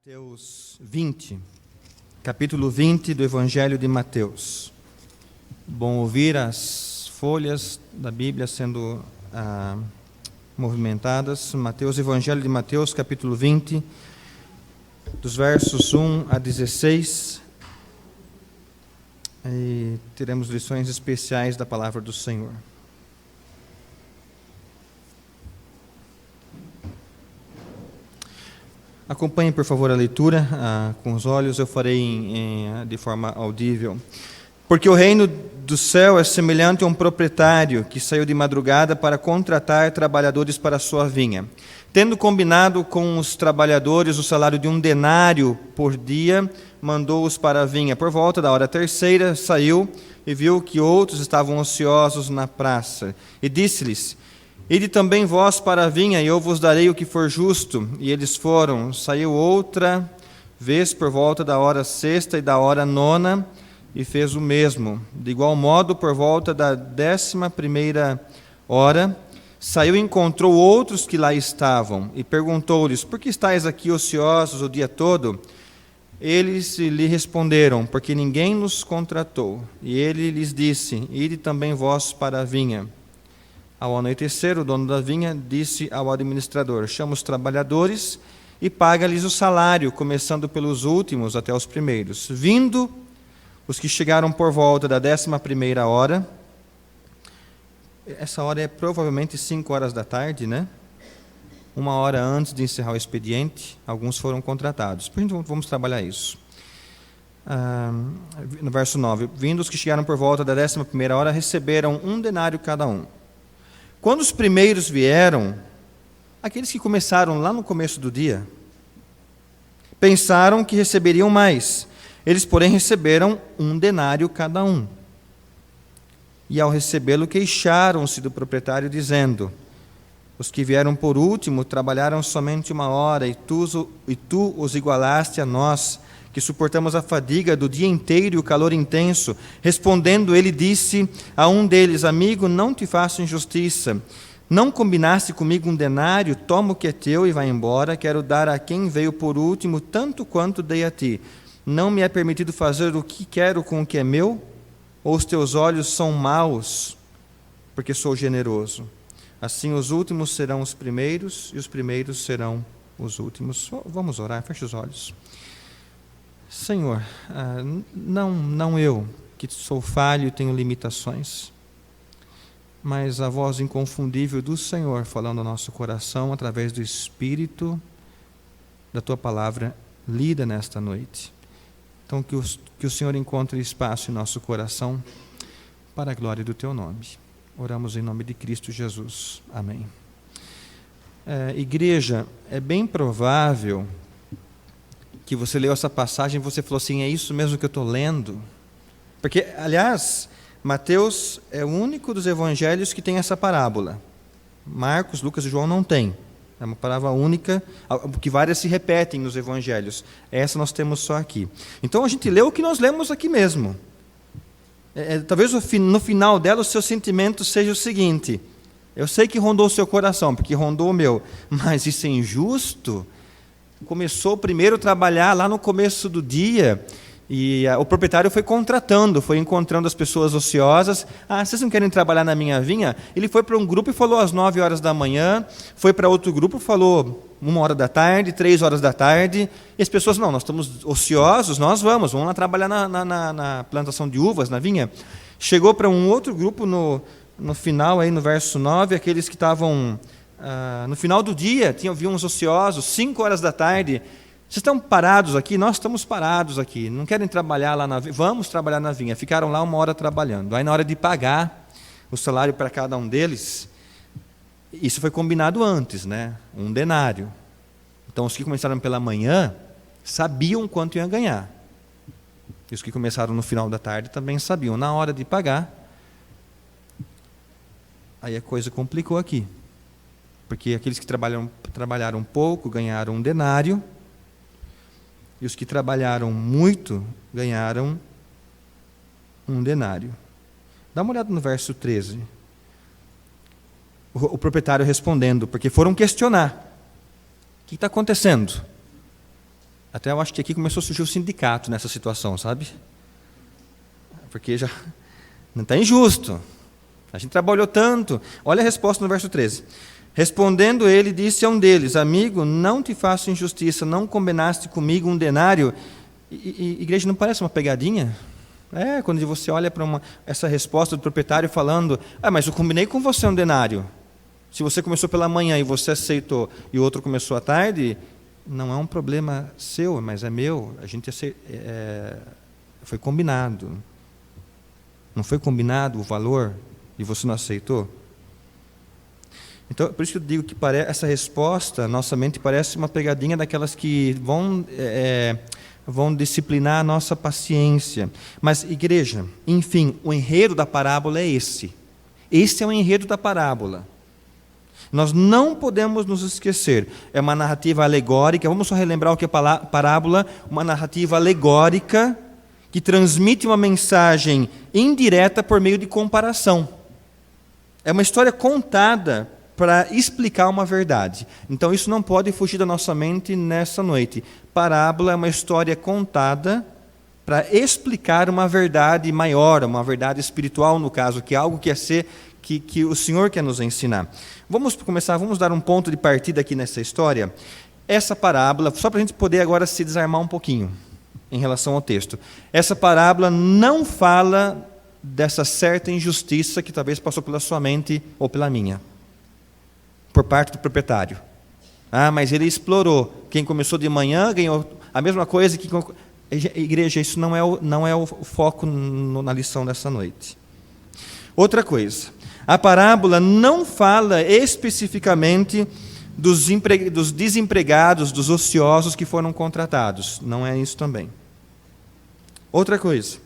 Mateus 20, capítulo 20 do Evangelho de Mateus. Bom ouvir as folhas da Bíblia sendo movimentadas. Evangelho de Mateus, capítulo 20, dos versos 1 a 16. E teremos lições especiais da palavra do Senhor. Acompanhe, por favor, a leitura com os olhos, eu farei de forma audível. Porque o reino do céu é semelhante a um proprietário que saiu de madrugada para contratar trabalhadores para a sua vinha. Tendo combinado com os trabalhadores o salário de 1 denário por dia, mandou-os para a vinha. Por volta da hora terceira, saiu e viu que outros estavam ociosos na praça. E disse-lhes: Ide também vós para a vinha, e eu vos darei o que for justo. E eles foram. Saiu outra vez por volta da hora sexta e da hora nona, e fez o mesmo. De igual modo, por volta da 11ª hora, saiu e encontrou outros que lá estavam, e perguntou-lhes: Por que estáis aqui ociosos o dia todo? Eles lhe responderam: Porque ninguém nos contratou. E ele lhes disse: Ide também vós para a vinha. Ao anoitecer, o dono da vinha disse ao administrador: Chama os trabalhadores e paga-lhes o salário, começando pelos últimos até os primeiros. Vindo os que chegaram por volta da 11ª hora, essa hora é provavelmente 5 horas da tarde, né? 1 hora antes de encerrar o expediente, alguns foram contratados. Por isso, vamos trabalhar isso. No verso 9: Vindo os que chegaram por volta da 11ª hora, receberam 1 denário cada um. Quando os primeiros vieram, aqueles que começaram lá no começo do dia, pensaram que receberiam mais. Eles, porém, receberam 1 denário cada um. E ao recebê-lo, queixaram-se do proprietário, dizendo: Os que vieram por último trabalharam somente 1 hora, e tu os igualaste a nós, que suportamos a fadiga do dia inteiro e o calor intenso. Respondendo, ele disse a um deles: Amigo, não te faço injustiça. Não combinaste comigo 1 denário? Toma o que é teu e vai embora. Quero dar a quem veio por último tanto quanto dei a ti. Não me é permitido fazer o que quero com o que é meu? Ou os teus olhos são maus, porque sou generoso? Assim os últimos serão os primeiros, e os primeiros serão os últimos. Vamos orar, feche os olhos. Senhor, não eu, que sou falho e tenho limitações, mas a voz inconfundível do Senhor falando ao nosso coração através do Espírito da Tua Palavra lida nesta noite. Então, que o Senhor encontre espaço em nosso coração para a glória do Teu nome. Oramos em nome de Cristo Jesus. Amém. Igreja, é bem provável que você leu essa passagem e você falou assim: é isso mesmo que eu estou lendo? Porque, aliás, Mateus é o único dos evangelhos que tem essa parábola. Marcos, Lucas e João não tem. É uma parábola única, que várias se repetem nos evangelhos. Essa nós temos só aqui. Então a gente lê o que nós lemos aqui mesmo. Talvez no final dela o seu sentimento seja o seguinte: eu sei que rondou o seu coração, porque rondou o meu, mas isso é injusto? Começou primeiro a trabalhar lá no começo do dia, e o proprietário foi encontrando as pessoas ociosas. Vocês não querem trabalhar na minha vinha? Ele foi para um grupo e falou às 9 horas da manhã, foi para outro grupo e falou 1 hora da tarde, 3 horas da tarde, e as pessoas: não, nós estamos ociosos, nós vamos lá trabalhar na plantação de uvas, na vinha. Chegou para um outro grupo no final, aí no verso 9, aqueles que estavam no final do dia, havia uns ociosos, 5 horas da tarde. Vocês estão parados aqui? Nós estamos parados aqui. Não querem trabalhar lá na vinha? Vamos trabalhar na vinha. Ficaram lá 1 hora trabalhando. Aí, na hora de pagar o salário para cada um deles, isso foi combinado antes, né? 1 denário. Então, os que começaram pela manhã sabiam quanto iam ganhar. E os que começaram no final da tarde também sabiam. Na hora de pagar, aí a coisa complicou aqui. Porque aqueles que trabalharam pouco ganharam 1 denário, e os que trabalharam muito ganharam 1 denário. Dá uma olhada no verso 13. O proprietário respondendo, porque foram questionar: o que está acontecendo? Até eu acho que aqui começou a surgir o sindicato nessa situação, sabe? Porque já não está injusto. A gente trabalhou tanto. Olha a resposta no verso 13. Respondendo ele, disse a um deles: amigo, não te faço injustiça, não combinaste comigo um denário? Igreja, não parece uma pegadinha? Quando você olha para essa resposta do proprietário falando: mas eu combinei com você um denário. Se você começou pela manhã e você aceitou e o outro começou à tarde, não é um problema seu, mas é meu. A gente foi combinado. Não foi combinado o valor e você não aceitou? Então, por isso que eu digo que essa resposta, nossa mente parece uma pegadinha daquelas que vão disciplinar a nossa paciência. Mas, igreja, enfim, o enredo da parábola é esse. Esse é o enredo da parábola. Nós não podemos nos esquecer. É uma narrativa alegórica. Vamos só relembrar o que é parábola. Uma narrativa alegórica que transmite uma mensagem indireta por meio de comparação. É uma história contada para explicar uma verdade. Então, isso não pode fugir da nossa mente nessa noite. Parábola é uma história contada para explicar uma verdade maior, uma verdade espiritual, no caso, que é algo que o Senhor quer nos ensinar. Vamos dar um ponto de partida aqui nessa história. Essa parábola, só para a gente poder agora se desarmar um pouquinho em relação ao texto. Essa parábola não fala dessa certa injustiça que talvez passou pela sua mente ou pela minha, por parte do proprietário. Mas ele explorou. Quem começou de manhã ganhou a mesma coisa que... Igreja, isso não é o foco na lição dessa noite. Outra coisa, a parábola não fala especificamente dos desempregados, dos ociosos que foram contratados. Não é isso também. Outra coisa,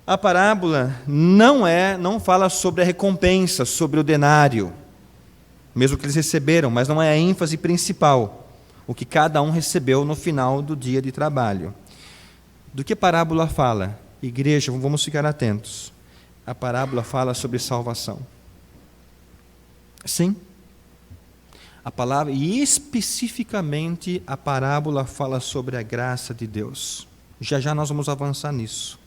a parábola não fala sobre a recompensa, sobre o denário, mesmo que eles receberam, mas não é a ênfase principal, o que cada um recebeu no final do dia de trabalho. Do que a parábola fala? Igreja, vamos ficar atentos. A parábola fala sobre salvação. Sim. A palavra, e especificamente a parábola fala sobre a graça de Deus. Já nós vamos avançar nisso.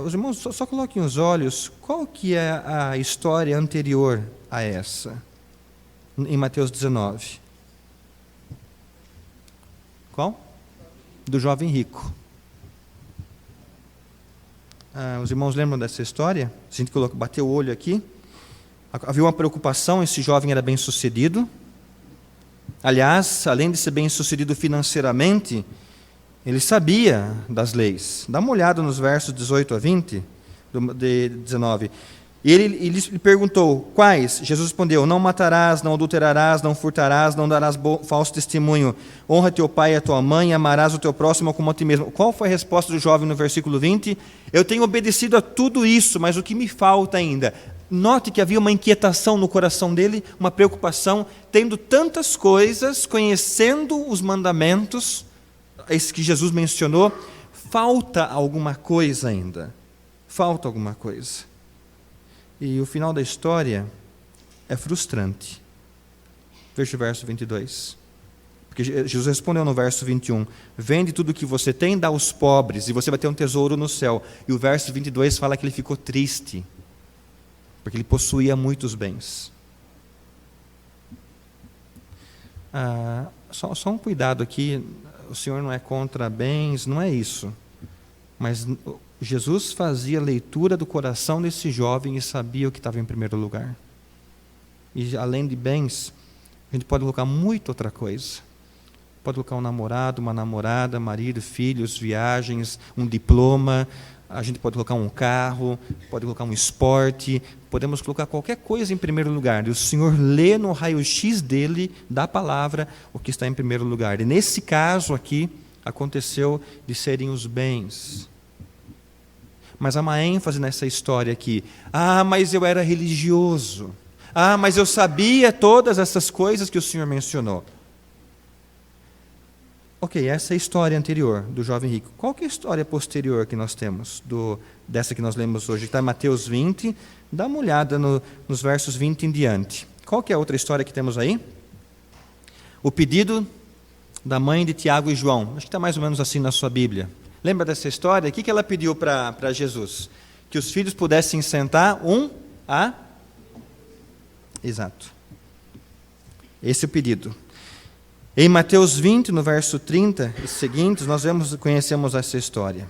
Os irmãos, só coloquem os olhos, qual que é a história anterior a essa? Em Mateus 19. Qual? Do jovem rico. Os irmãos lembram dessa história? Se a gente bater o olho aqui, havia uma preocupação, esse jovem era bem-sucedido. Aliás, além de ser bem-sucedido financeiramente, ele sabia das leis. Dá uma olhada nos versos 18 a 20, de 19. E ele lhe perguntou, quais? Jesus respondeu, não matarás, não adulterarás, não furtarás, não darás falso testemunho, honra teu pai e a tua mãe, amarás o teu próximo como a ti mesmo. Qual foi a resposta do jovem no versículo 20? Eu tenho obedecido a tudo isso, mas o que me falta ainda? Note que havia uma inquietação no coração dele, uma preocupação, tendo tantas coisas, conhecendo os mandamentos, esse que Jesus mencionou, falta alguma coisa ainda. Falta alguma coisa. E o final da história é frustrante. Veja o verso 22. Porque Jesus respondeu no verso 21, vende tudo o que você tem, dá aos pobres, e você vai ter um tesouro no céu. E o verso 22 fala que ele ficou triste, porque ele possuía muitos bens. Só um cuidado aqui, o Senhor não é contra bens, não é isso. Mas Jesus fazia leitura do coração desse jovem e sabia o que estava em primeiro lugar. E além de bens, a gente pode colocar muita outra coisa. Pode colocar um namorado, uma namorada, marido, filhos, viagens, um diploma. A gente pode colocar um carro, pode colocar um esporte. Podemos colocar qualquer coisa em primeiro lugar. E o Senhor lê no raio-x dele, da palavra, o que está em primeiro lugar. E nesse caso aqui, aconteceu de serem os bens. Mas há uma ênfase nessa história aqui. Mas eu era religioso. Mas eu sabia todas essas coisas que o Senhor mencionou. Ok, essa é a história anterior do jovem rico. Qual que é a história posterior que nós temos, dessa que nós lemos hoje? Está em Mateus 20, dá uma olhada nos versos 20 em diante. Qual que é a outra história que temos aí? O pedido da mãe de Tiago e João. Acho que está mais ou menos assim na sua Bíblia. Lembra dessa história? O que ela pediu para Jesus? Que os filhos pudessem sentar Exato. Esse é o pedido. Em Mateus 20, no verso 30 e seguintes, nós conhecemos essa história.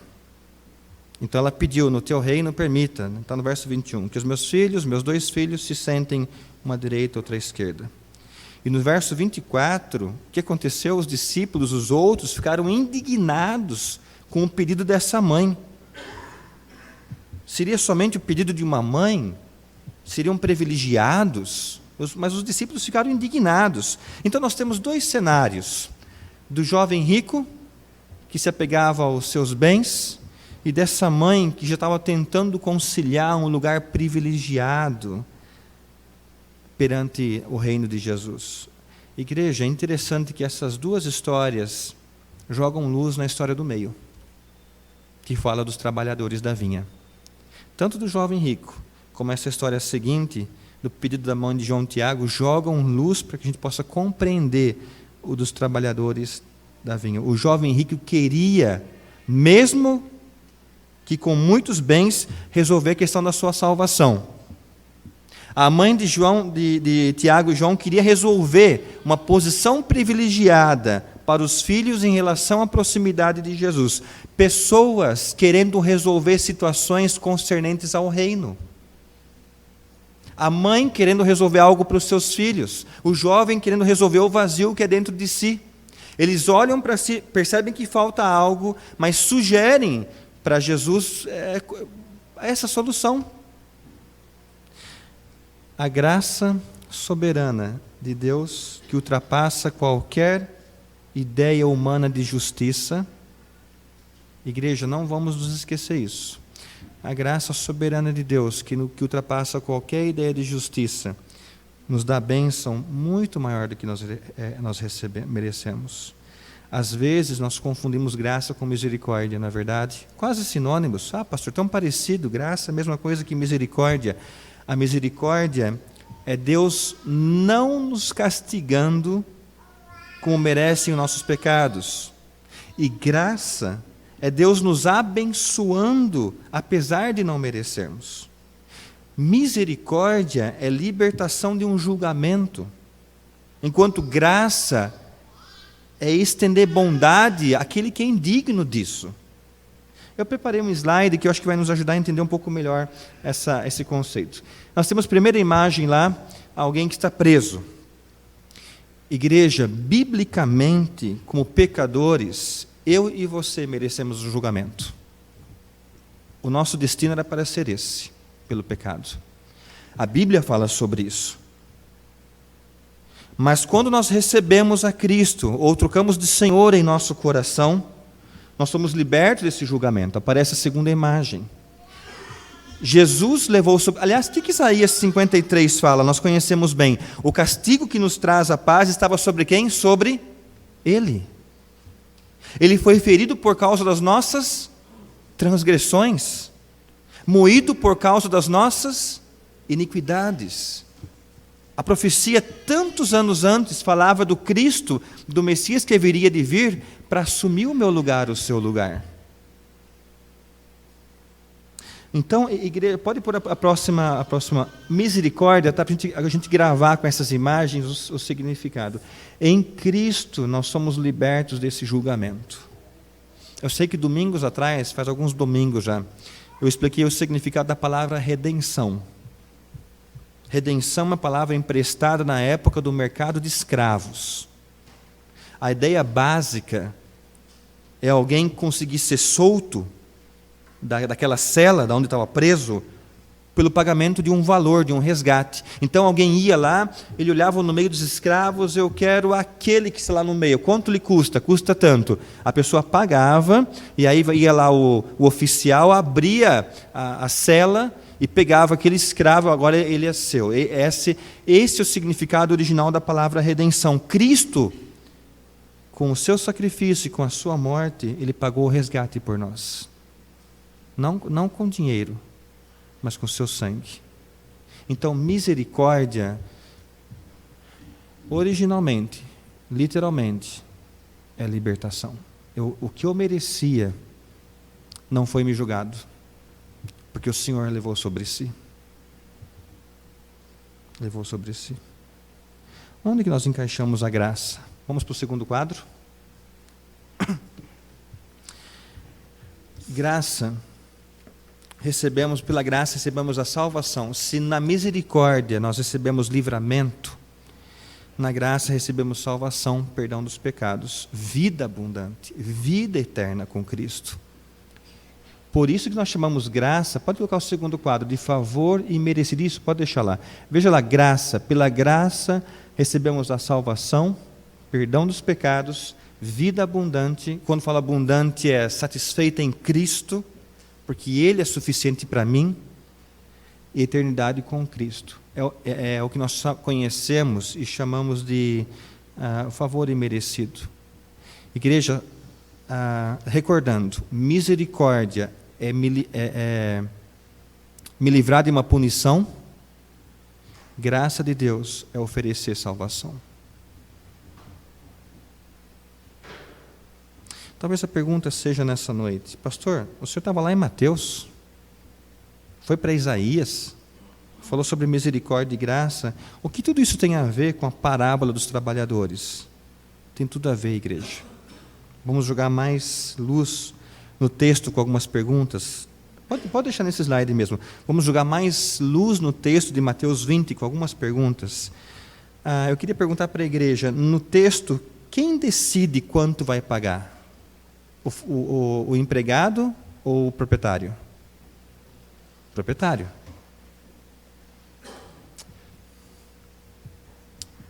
Então ela pediu, no teu reino permita, está no verso 21, que os meus 2 filhos, se sentem uma à direita e outra à esquerda. E no verso 24, o que aconteceu? Os discípulos, os outros, ficaram indignados com o pedido dessa mãe. Seria somente o pedido de uma mãe? Seriam privilegiados? Mas os discípulos ficaram indignados. Então nós temos 2 cenários: do jovem rico, que se apegava aos seus bens, e dessa mãe que já estava tentando conciliar um lugar privilegiado perante o reino de Jesus. Igreja, é interessante que essas 2 histórias jogam luz na história do meio, que fala dos trabalhadores da vinha. Tanto do jovem rico, como essa história seguinte, do pedido da mãe de João e Tiago, jogam luz para que a gente possa compreender o dos trabalhadores da vinha. O jovem rico queria, mesmo que com muitos bens, resolver a questão da sua salvação. A mãe de Tiago e João queria resolver uma posição privilegiada para os filhos em relação à proximidade de Jesus. Pessoas querendo resolver situações concernentes ao reino. A mãe querendo resolver algo para os seus filhos. O jovem querendo resolver o vazio que é dentro de si. Eles olham para si, percebem que falta algo, mas sugerem para Jesus essa solução. A graça soberana de Deus, que ultrapassa qualquer ideia humana de justiça. Igreja, não vamos nos esquecer isso. A graça soberana de Deus, que ultrapassa qualquer ideia de justiça, nos dá bênção muito maior do que nós merecemos. Às vezes nós confundimos graça com misericórdia, na verdade, quase sinônimos. Pastor, tão parecido, graça é a mesma coisa que misericórdia. A misericórdia é Deus não nos castigando como merecem os nossos pecados. E graça é Deus nos abençoando, apesar de não merecermos. Misericórdia é libertação de um julgamento, enquanto graça é estender bondade àquele que é indigno disso. Eu preparei um slide que eu acho que vai nos ajudar a entender um pouco melhor esse conceito. Nós temos a primeira imagem lá, alguém que está preso. Igreja, biblicamente, como pecadores, eu e você merecemos o julgamento. O nosso destino era para ser esse, pelo pecado. A Bíblia fala sobre isso. Mas quando nós recebemos a Cristo, ou trocamos de Senhor em nosso coração, nós somos libertos desse julgamento. Aparece a segunda imagem. Jesus levou sobre... Aliás, o que Isaías 53 fala? Nós conhecemos bem. O castigo que nos traz a paz estava sobre quem? Sobre Ele. Ele foi ferido por causa das nossas transgressões, moído por causa das nossas iniquidades. A profecia, tantos anos antes, falava do Cristo, do Messias que haveria de vir para assumir o meu lugar, o seu lugar. Então, igreja, pode pôr a próxima misericórdia, tá, para a gente gravar com essas imagens o significado. Em Cristo nós somos libertos desse julgamento. Eu sei que domingos atrás, faz alguns domingos já, eu expliquei o significado da palavra redenção. Redenção é uma palavra emprestada na época do mercado de escravos. A ideia básica é alguém conseguir ser solto daquela cela, de onde estava preso, pelo pagamento de um valor, de um resgate. Então alguém ia lá, ele olhava no meio dos escravos, eu quero aquele que está lá no meio. Quanto lhe custa? Custa tanto. A pessoa pagava, e aí ia lá o oficial, abria a cela e pegava aquele escravo, agora ele é seu. Esse é o significado original da palavra redenção. Cristo, com o seu sacrifício e com a sua morte, ele pagou o resgate por nós. Não com dinheiro, mas com o seu sangue. Então, misericórdia, originalmente, literalmente, é libertação. O que eu merecia não foi me julgado, porque o Senhor levou sobre si. Levou sobre si. Onde que nós encaixamos a graça? Vamos para o segundo quadro. Graça. Pela graça recebemos a salvação. Se na misericórdia nós recebemos livramento, na graça recebemos salvação, perdão dos pecados, vida abundante, vida eterna com Cristo. Por isso que nós chamamos graça, pode colocar o segundo quadro, de favor e merecido, isso pode deixar lá. Veja lá, graça, pela graça recebemos a salvação, perdão dos pecados, vida abundante. Quando fala abundante é satisfeita em Cristo, porque Ele é suficiente para mim, e eternidade com Cristo. É o que nós conhecemos e chamamos de favor imerecido. Igreja, recordando, misericórdia é me livrar de uma punição, graça de Deus é oferecer salvação. Talvez a pergunta seja nessa noite: pastor, o senhor estava lá em Mateus, foi para Isaías, falou sobre misericórdia e graça. O que tudo isso tem a ver com a parábola dos trabalhadores? Tem tudo a ver, igreja. Vamos jogar mais luz no texto com algumas perguntas. Pode deixar nesse slide mesmo. Vamos jogar mais luz no texto de Mateus 20 com algumas perguntas. Eu queria perguntar para a igreja, no texto, quem decide quanto vai pagar? O empregado ou o proprietário? Proprietário.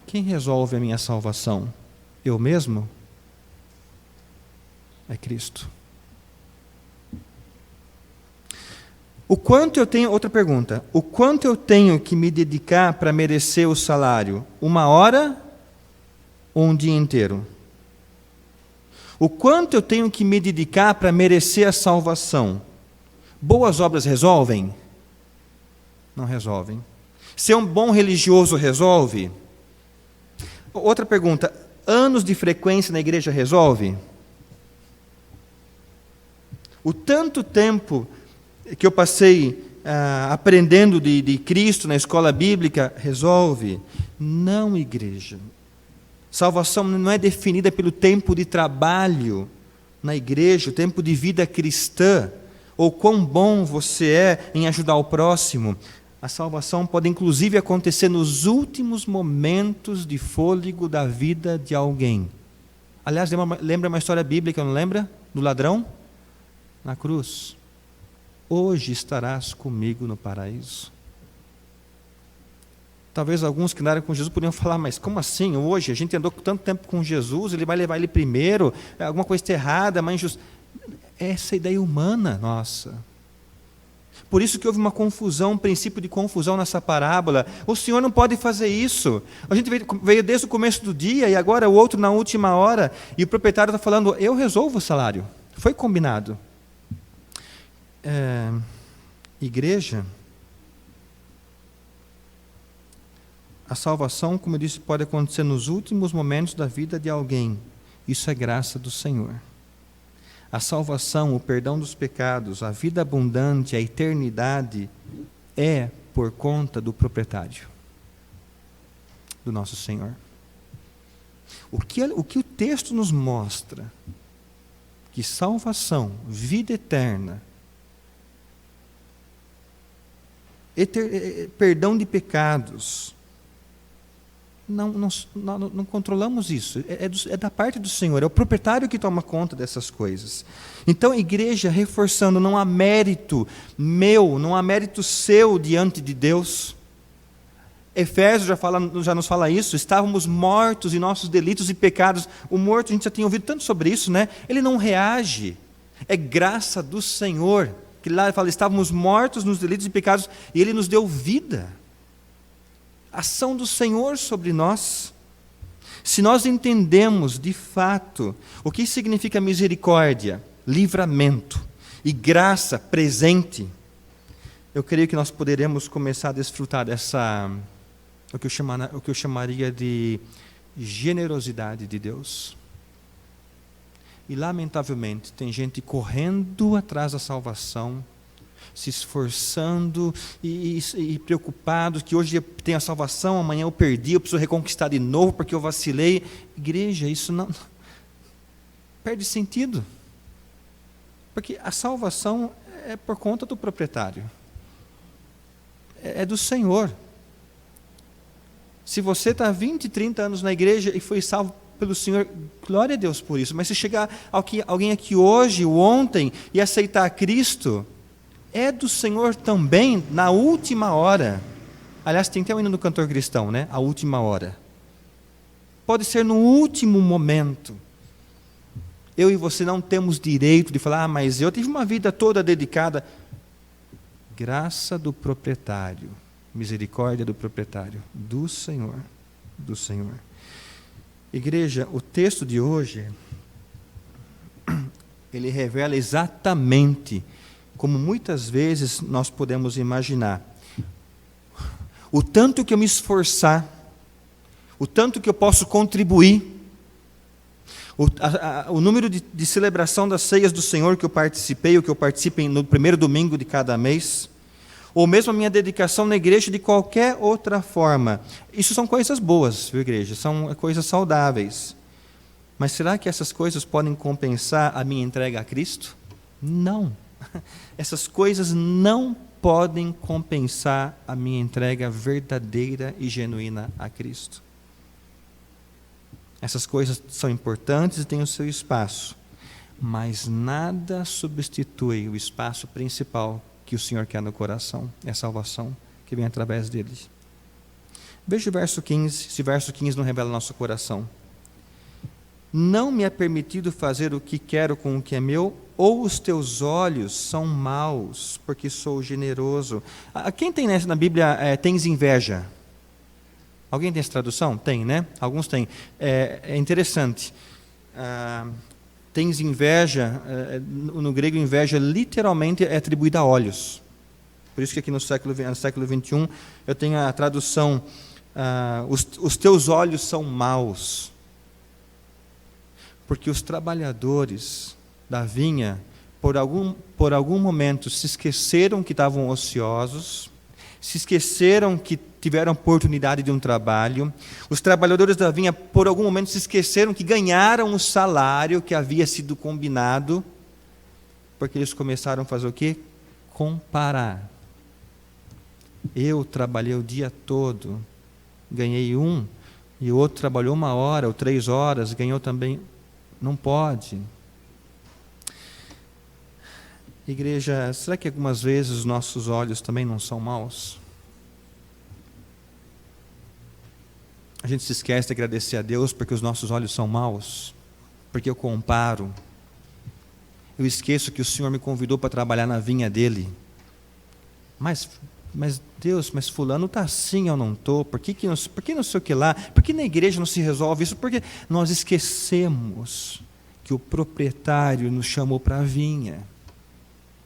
Quem resolve a minha salvação? Eu mesmo? É Cristo. Outra pergunta. O quanto eu tenho que me dedicar para merecer o salário? 1 hora ou um dia inteiro? O quanto eu tenho que me dedicar para merecer a salvação? Boas obras resolvem? Não resolvem. Ser um bom religioso resolve? Outra pergunta. Anos de frequência na igreja resolve? O tanto tempo que eu passei aprendendo de Cristo na escola bíblica resolve? Não, igreja. Salvação não é definida pelo tempo de trabalho na igreja, o tempo de vida cristã, ou quão bom você é em ajudar o próximo. A salvação pode inclusive acontecer nos últimos momentos de fôlego da vida de alguém. Aliás, lembra uma história bíblica, não lembra? Do ladrão? Na cruz. Hoje estarás comigo no paraíso. Talvez alguns que andaram com Jesus poderiam falar, mas como assim? Hoje a gente andou tanto tempo com Jesus, ele vai levar ele primeiro, alguma coisa está errada, mas injusta. Essa ideia humana nossa. Por isso que houve uma confusão, um princípio de confusão nessa parábola. O Senhor não pode fazer isso. A gente veio desde o começo do dia e agora o outro na última hora, e o proprietário está falando, eu resolvo o salário. Foi combinado. Igreja, a salvação, como eu disse, pode acontecer nos últimos momentos da vida de alguém. Isso é graça do Senhor. A salvação, o perdão dos pecados, a vida abundante, a eternidade é por conta do proprietário, do nosso Senhor. O que o texto nos mostra, que salvação, vida eterna, perdão de pecados, não controlamos isso, é da parte do Senhor, é o proprietário que toma conta dessas coisas. Então, igreja, reforçando, não há mérito meu, não há mérito seu diante de Deus. Efésios já nos fala isso, estávamos mortos em nossos delitos e pecados. O morto, a gente já tinha ouvido tanto sobre isso, né? Ele não reage, é graça do Senhor, que lá ele fala, estávamos mortos nos delitos e pecados, e Ele nos deu vida. Ação do Senhor sobre nós. Se nós entendemos de fato o que significa misericórdia, livramento e graça presente, eu creio que nós poderemos começar a desfrutar dessa, o que eu chamaria de generosidade de Deus. E, lamentavelmente, tem gente correndo atrás da salvação, se esforçando e preocupado que hoje tem a salvação, amanhã eu perdi, eu preciso reconquistar de novo porque eu vacilei. Igreja, isso não perde sentido. Porque a salvação é por conta do proprietário. É do Senhor. Se você está 20, 30 anos na igreja e foi salvo pelo Senhor, glória a Deus por isso. Mas se chegar alguém aqui hoje, ou ontem, e aceitar Cristo, é do Senhor também na última hora. Aliás, tem até o hino do cantor cristão, né? A última hora. Pode ser no último momento. Eu e você não temos direito de falar, mas eu tive uma vida toda dedicada. Graça do proprietário, misericórdia do proprietário, do Senhor, do Senhor. Igreja, o texto de hoje, ele revela exatamente como muitas vezes nós podemos imaginar. O tanto que eu me esforçar, o tanto que eu posso contribuir, o número de celebração das ceias do Senhor que eu participei, o que eu participo no primeiro domingo de cada mês, ou mesmo a minha dedicação na igreja de qualquer outra forma. Isso são coisas boas, viu, igreja? São coisas saudáveis. Mas será que essas coisas podem compensar a minha entrega a Cristo? Não. Essas coisas não podem compensar a minha entrega verdadeira e genuína a Cristo. Essas coisas são importantes e têm o seu espaço, mas nada substitui o espaço principal que o Senhor quer no coração, é a salvação que vem através dele. Veja o verso 15, se verso 15 não revela nosso coração. Não me é permitido fazer o que quero com o que é meu, ou os teus olhos são maus, porque sou generoso. Quem tem na Bíblia, tens inveja? Alguém tem essa tradução? Tem, né? Alguns têm. É interessante. Tens inveja, no grego inveja literalmente é atribuída a olhos. Por isso que aqui no século XXI eu tenho a tradução, os teus olhos são maus. Porque os trabalhadores da vinha, por algum momento, se esqueceram que estavam ociosos, se esqueceram que tiveram oportunidade de um trabalho. Os trabalhadores da vinha, por algum momento, se esqueceram que ganharam o salário que havia sido combinado, porque eles começaram a fazer o quê? Comparar. Eu trabalhei o dia todo, ganhei e o outro trabalhou 1 hora ou 3 horas, ganhou também. Não pode. Igreja, será que algumas vezes os nossos olhos também não são maus? A gente se esquece de agradecer a Deus porque os nossos olhos são maus, porque eu comparo. Eu esqueço que o Senhor me convidou para trabalhar na vinha dele. Mas Deus, mas fulano está assim, eu não estou. Por que não sei o que lá? Por que na igreja não se resolve isso? Porque nós esquecemos que o proprietário nos chamou para a vinha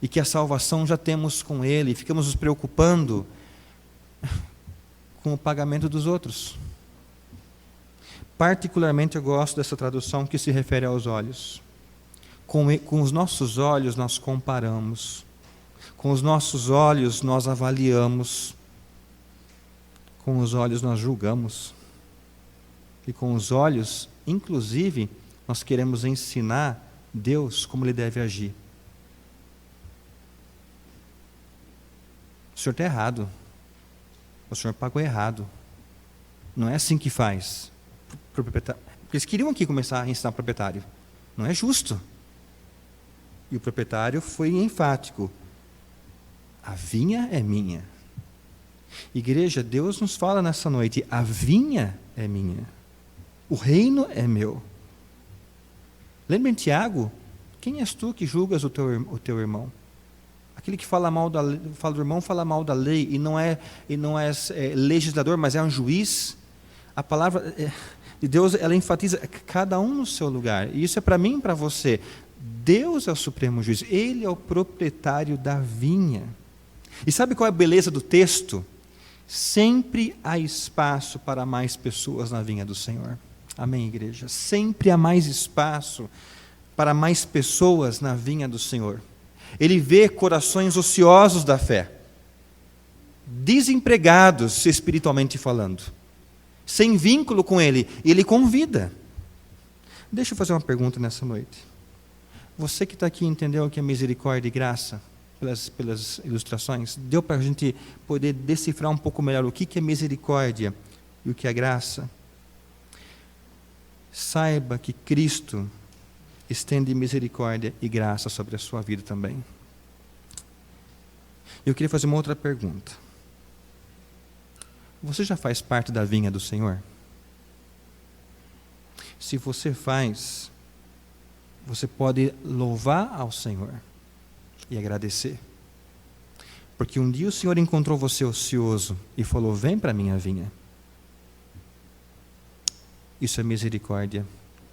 e que a salvação já temos com ele, e ficamos nos preocupando com o pagamento dos outros. Particularmente eu gosto dessa tradução que se refere aos olhos. Com os nossos olhos nós comparamos, com os nossos olhos nós avaliamos, com os olhos nós julgamos, e com os olhos, inclusive, nós queremos ensinar Deus como Ele deve agir. O senhor está errado, o senhor pagou errado, não é assim que faz. Porque eles queriam aqui começar a ensinar o proprietário, não é justo. E o proprietário foi enfático: a vinha é minha. Igreja, Deus nos fala nessa noite: a vinha é minha, o reino é meu. Lembra em Tiago? Quem és tu que julgas o teu irmão? Aquele que fala mal fala do irmão, fala mal da lei, e não é legislador, mas é um juiz. A palavra de Deus, ela enfatiza cada um no seu lugar, e isso é para mim e para você. Deus é o supremo juiz, Ele é o proprietário da vinha. E sabe qual é a beleza do texto? Sempre há espaço para mais pessoas na vinha do Senhor. Amém, igreja? Sempre há mais espaço. para mais pessoas na vinha do Senhor. Ele vê corações ociosos da fé, desempregados espiritualmente falando, sem vínculo com Ele, e Ele convida. Deixa eu fazer uma pergunta nessa noite. Você que está aqui entendeu o que é misericórdia e graça, pelas ilustrações? Deu para a gente poder decifrar um pouco melhor o que é misericórdia e o que é graça? Saiba que Cristo estende misericórdia e graça sobre a sua vida também. Eu queria fazer uma outra pergunta. Você já faz parte da vinha do Senhor? Se você faz, você pode louvar ao Senhor e agradecer. Porque um dia o Senhor encontrou você ocioso e falou: vem para a minha vinha. Isso é misericórdia,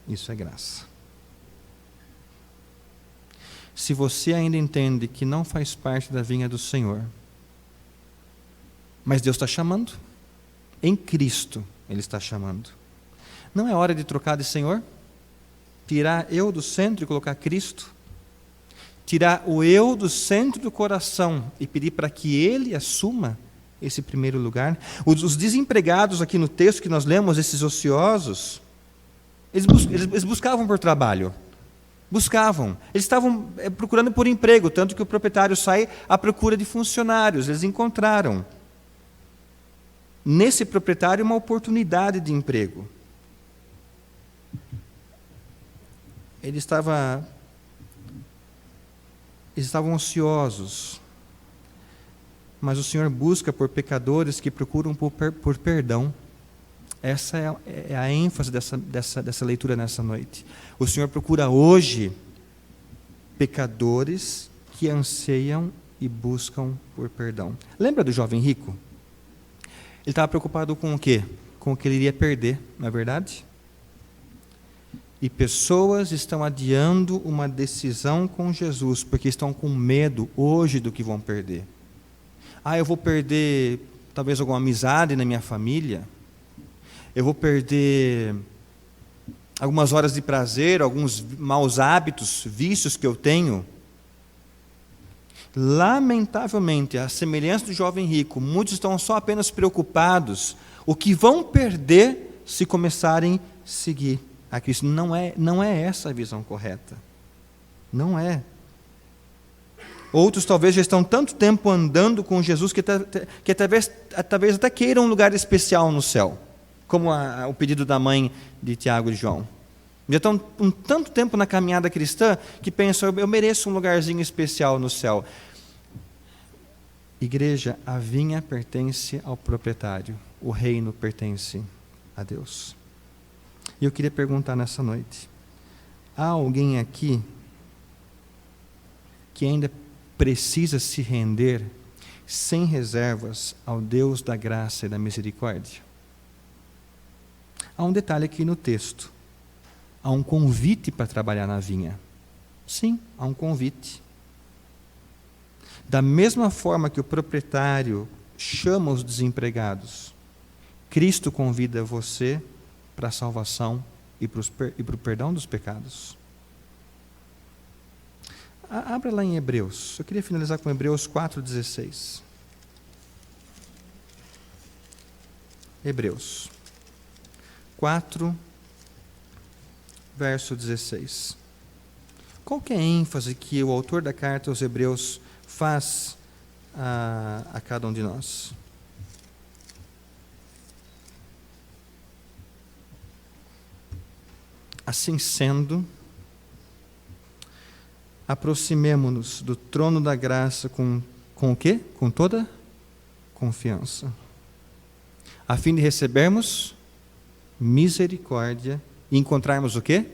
isso é graça. Se você ainda entende que não faz parte da vinha do Senhor, mas Deus está chamando, em Cristo Ele está chamando, não é hora de trocar de Senhor? Tirar eu do centro e colocar Cristo? Tirar o eu do centro do coração e pedir para que Ele assuma esse primeiro lugar? Os desempregados aqui no texto que nós lemos, esses ociosos, eles buscavam por trabalho. Buscavam. Eles estavam procurando por emprego, tanto que o proprietário sai à procura de funcionários. Eles encontraram nesse proprietário uma oportunidade de emprego. Eles estavam ociosos, mas o Senhor busca por pecadores que procuram por perdão. Essa é a ênfase dessa leitura nessa noite. O Senhor procura hoje pecadores que anseiam e buscam por perdão. Lembra do jovem rico? Ele estava preocupado com o quê? Com o que ele iria perder, não é verdade? E pessoas estão adiando uma decisão com Jesus, porque estão com medo hoje do que vão perder. Eu vou perder talvez alguma amizade na minha família, eu vou perder algumas horas de prazer, alguns maus hábitos, vícios que eu tenho. Lamentavelmente, à semelhança do jovem rico, muitos estão só apenas preocupados o que vão perder se começarem a seguir a Cristo. Não é essa a visão correta. Não é. Outros talvez já estão tanto tempo andando com Jesus que talvez até queiram um lugar especial no céu, como o pedido da mãe de Tiago e João. Já estão tanto tempo na caminhada cristã que pensam: eu mereço um lugarzinho especial no céu. Igreja, a vinha pertence ao proprietário, o reino pertence a Deus. E eu queria perguntar nessa noite: há alguém aqui que ainda precisa se render sem reservas ao Deus da graça e da misericórdia? Há um detalhe aqui no texto. Há um convite para trabalhar na vinha. Sim, há um convite. Da mesma forma que o proprietário chama os desempregados, Cristo convida você para a salvação e para o perdão dos pecados. Abra lá em Hebreus. Eu queria finalizar com Hebreus 4,16. Hebreus 4, verso 16. Qual que é a ênfase que o autor da carta aos Hebreus faz a cada um de nós? Assim sendo, aproximemo-nos do trono da graça com o quê? Com toda confiança, a fim de recebermos misericórdia e encontrarmos o quê?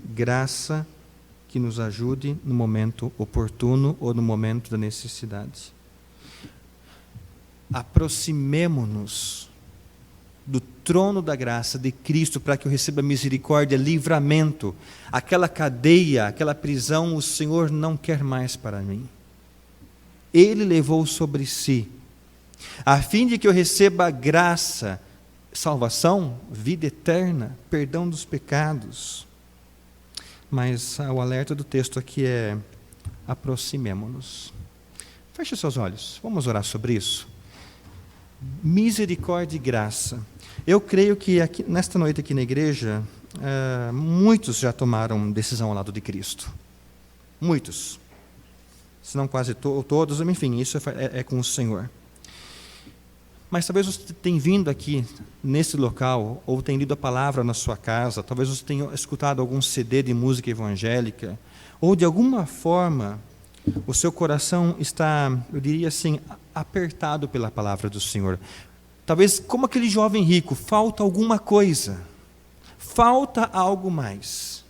Graça que nos ajude no momento oportuno ou no momento da necessidade. Aproximemo-nos do trono da graça de Cristo para que eu receba misericórdia, livramento. Aquela cadeia, aquela prisão, o Senhor não quer mais para mim. Ele levou sobre si, a fim de que eu receba graça, salvação, vida eterna, perdão dos pecados. Mas o alerta do texto aqui é: aproximemo-nos. Feche seus olhos, vamos orar sobre isso. Misericórdia e graça. Eu creio que nesta noite aqui na igreja, muitos já tomaram decisão ao lado de Cristo. Muitos. Se não quase todos, enfim, isso é com o Senhor. Mas talvez você tenha vindo aqui, nesse local, ou tenha lido a palavra na sua casa, talvez você tenha escutado algum CD de música evangélica, ou de alguma forma, o seu coração está, eu diria assim, apertado pela palavra do Senhor. Talvez, como aquele jovem rico, falta alguma coisa, falta algo mais.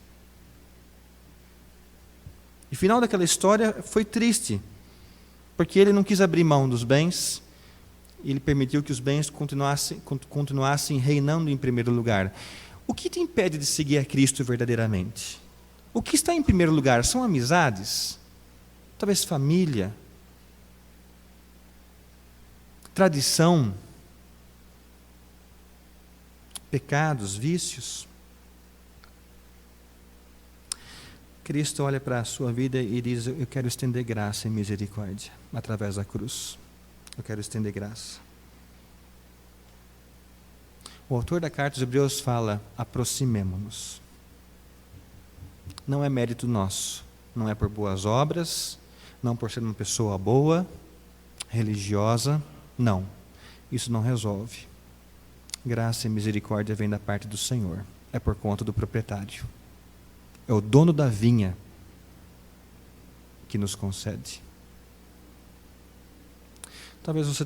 E o final daquela história foi triste, porque ele não quis abrir mão dos bens, ele permitiu que os bens continuassem reinando em primeiro lugar. O que te impede de seguir a Cristo verdadeiramente? O que está em primeiro lugar? São amizades? Talvez família? Tradição? Pecados, vícios? Cristo olha para a sua vida e diz: eu quero estender graça e misericórdia através da cruz. Eu quero estender graça. O autor da carta aos Hebreus fala: aproximemo-nos. Não é mérito nosso, não é por boas obras, não por ser uma pessoa boa, religiosa, não. Isso não resolve. Graça e misericórdia vêm da parte do Senhor, é por conta do proprietário. É o dono da vinha que nos concede. Talvez você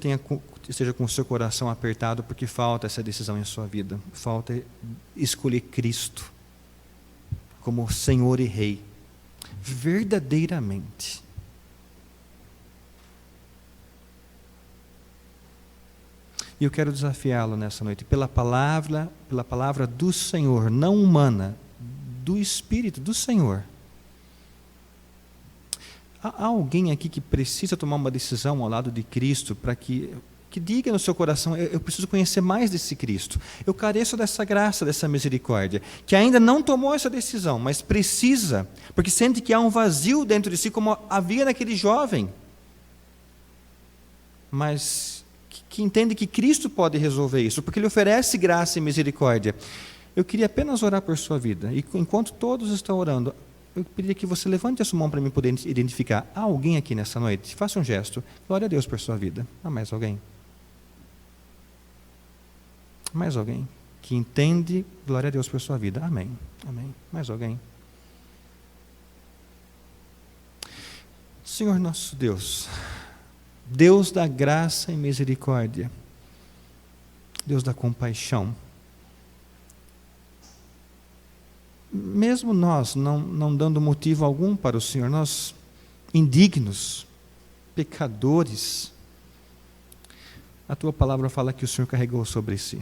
esteja com o seu coração apertado porque falta essa decisão em sua vida. Falta escolher Cristo como Senhor e Rei, verdadeiramente. E eu quero desafiá-lo nessa noite, pela palavra do Senhor, não humana, do Espírito do Senhor. Há alguém aqui que precisa tomar uma decisão ao lado de Cristo para que diga no seu coração: eu preciso conhecer mais desse Cristo, eu careço dessa graça, dessa misericórdia, que ainda não tomou essa decisão, mas precisa, porque sente que há um vazio dentro de si, como havia naquele jovem, mas que entende que Cristo pode resolver isso, porque Ele oferece graça e misericórdia. Eu queria apenas orar por sua vida, e enquanto todos estão orando, eu pediria que você levante a sua mão para mim poder identificar. Há alguém aqui nessa noite? Faça um gesto. Glória a Deus por sua vida. Há mais alguém? Mais alguém que entende? Glória a Deus por sua vida. Amém. Amém. Mais alguém? Senhor nosso Deus, Deus da graça e misericórdia, Deus da compaixão, mesmo nós não dando motivo algum para o Senhor, nós indignos, pecadores, a Tua palavra fala que o Senhor carregou sobre si.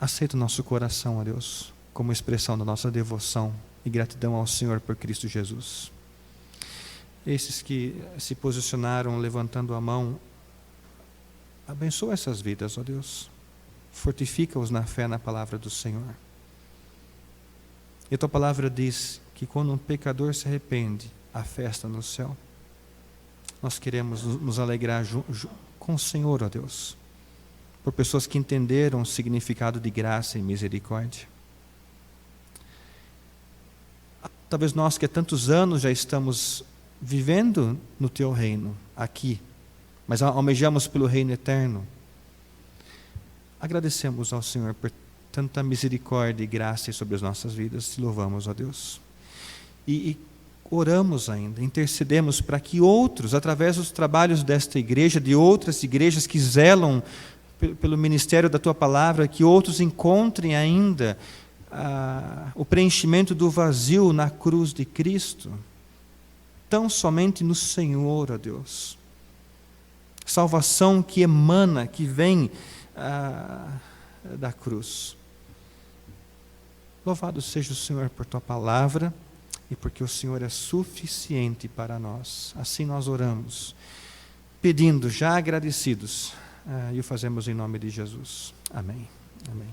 Aceita o nosso coração, ó Deus, como expressão da nossa devoção e gratidão ao Senhor por Cristo Jesus. Esses que se posicionaram levantando a mão, abençoa essas vidas, ó Deus. Fortifica-os na fé na palavra do Senhor. E a Tua palavra diz que quando um pecador se arrepende, há festa no céu. Nós queremos nos alegrar com o Senhor, ó Deus, por pessoas que entenderam o significado de graça e misericórdia. Talvez nós que há tantos anos já estamos vivendo no Teu reino, aqui, mas almejamos pelo reino eterno. Agradecemos ao Senhor por tanta misericórdia e graça sobre as nossas vidas. Te louvamos, ó Deus. E oramos ainda, intercedemos para que outros, através dos trabalhos desta igreja, de outras igrejas que zelam pelo ministério da Tua palavra, que outros encontrem ainda o preenchimento do vazio na cruz de Cristo, tão somente no Senhor, ó Deus. Salvação que emana, que vem da cruz. Louvado seja o Senhor por Tua palavra e porque o Senhor é suficiente para nós. Assim nós oramos, pedindo, já agradecidos, e o fazemos em nome de Jesus. Amém. Amém.